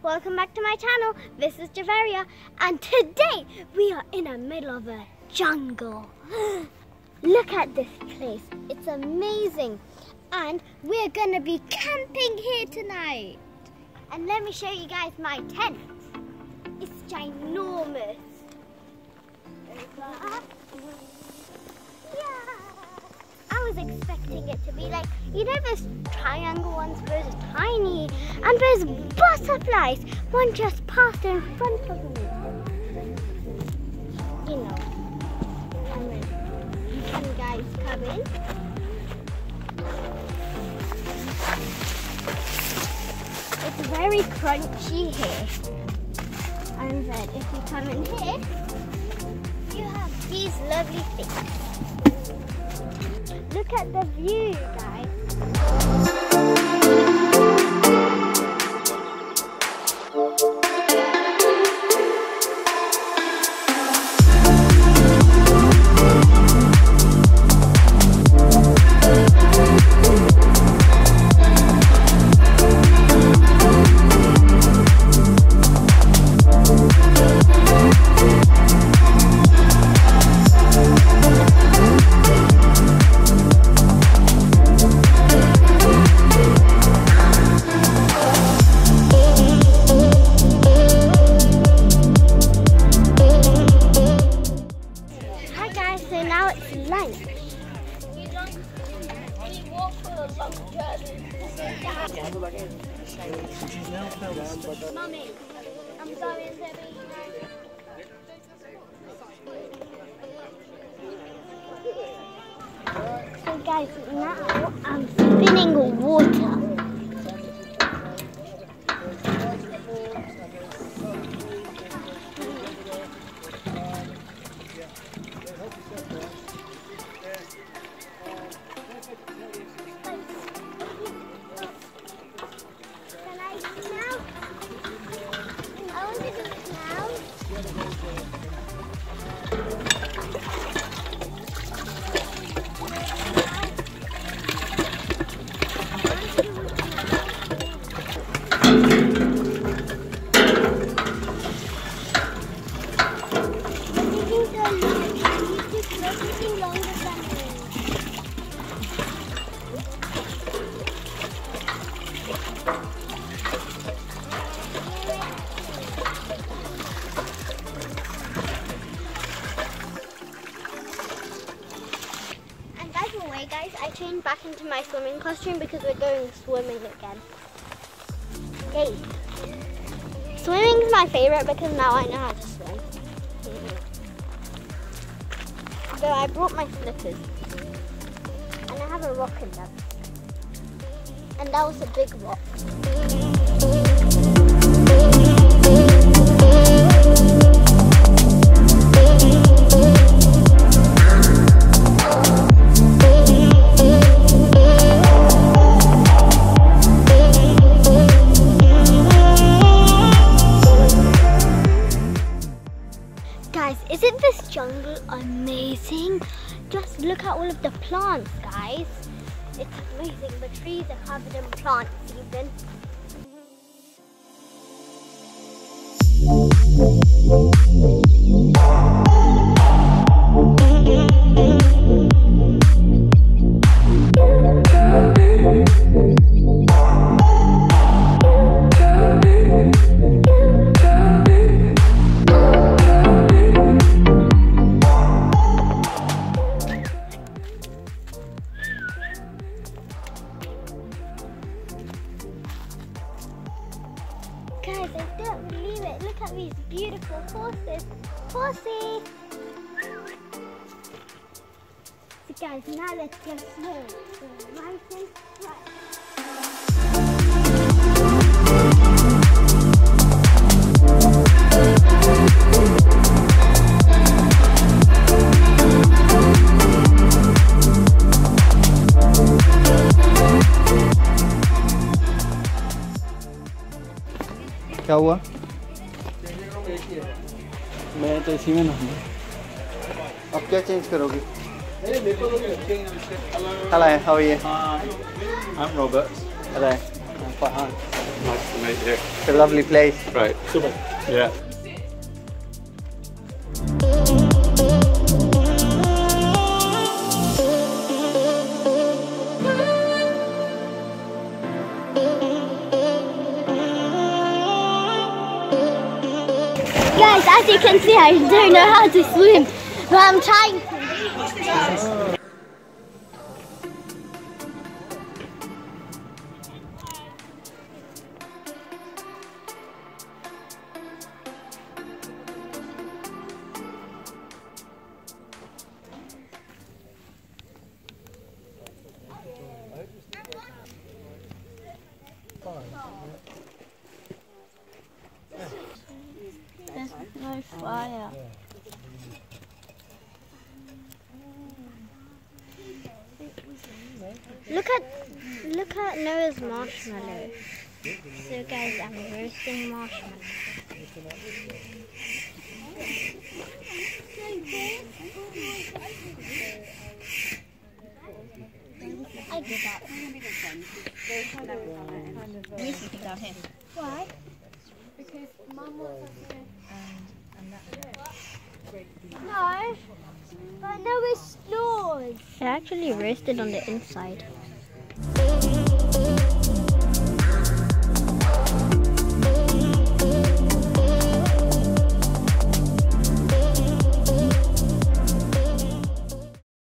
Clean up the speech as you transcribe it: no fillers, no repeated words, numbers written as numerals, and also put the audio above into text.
Welcome back to my channel. This is Javaria, and today we are in the middle of a jungle. Look at this place, it's amazing, and we're gonna be camping here tonight. And let me show you guys my tent. It's ginormous. Yeah. I was expecting it to be like, you know, those triangle ones, those are tiny, and those butterflies, one just passed in front of me. You know, and then you guys come in. It's very crunchy here. And then if you come in here, you have these lovely things. Look at the view, guys. Mommy, I'm going to be... So guys, now I'm spinning water. Guys, I changed back into my swimming costume because we're going swimming again. Yay! Swimming's my favorite because now I know how to swim. So I brought my slippers and I have a rock in them. And that was a big rock. Guys, isn't this jungle amazing? Just look at all of the plants, guys. It's amazing. The trees are covered in plants even. Guys, I don't believe it. Look at these beautiful horses. Horsey! Right guys, now let's go slow. So right and right. क्या हुआ? मैं तो इसी में ना हूँ। अब क्या चेंज करोगे? Hello, how are you? I'm Robert. Hello, I'm Farhan. Nice to meet you. It's a lovely place. Right. Super. Yeah. Guys, as you can see, I don't know how to swim, but I'm trying to. There's no fire. Look at Noah's marshmallow. So guys, I'm roasting marshmallow. I give up. Why? Because Mum wants us to. No, but Noah snores. It actually roasted on the inside.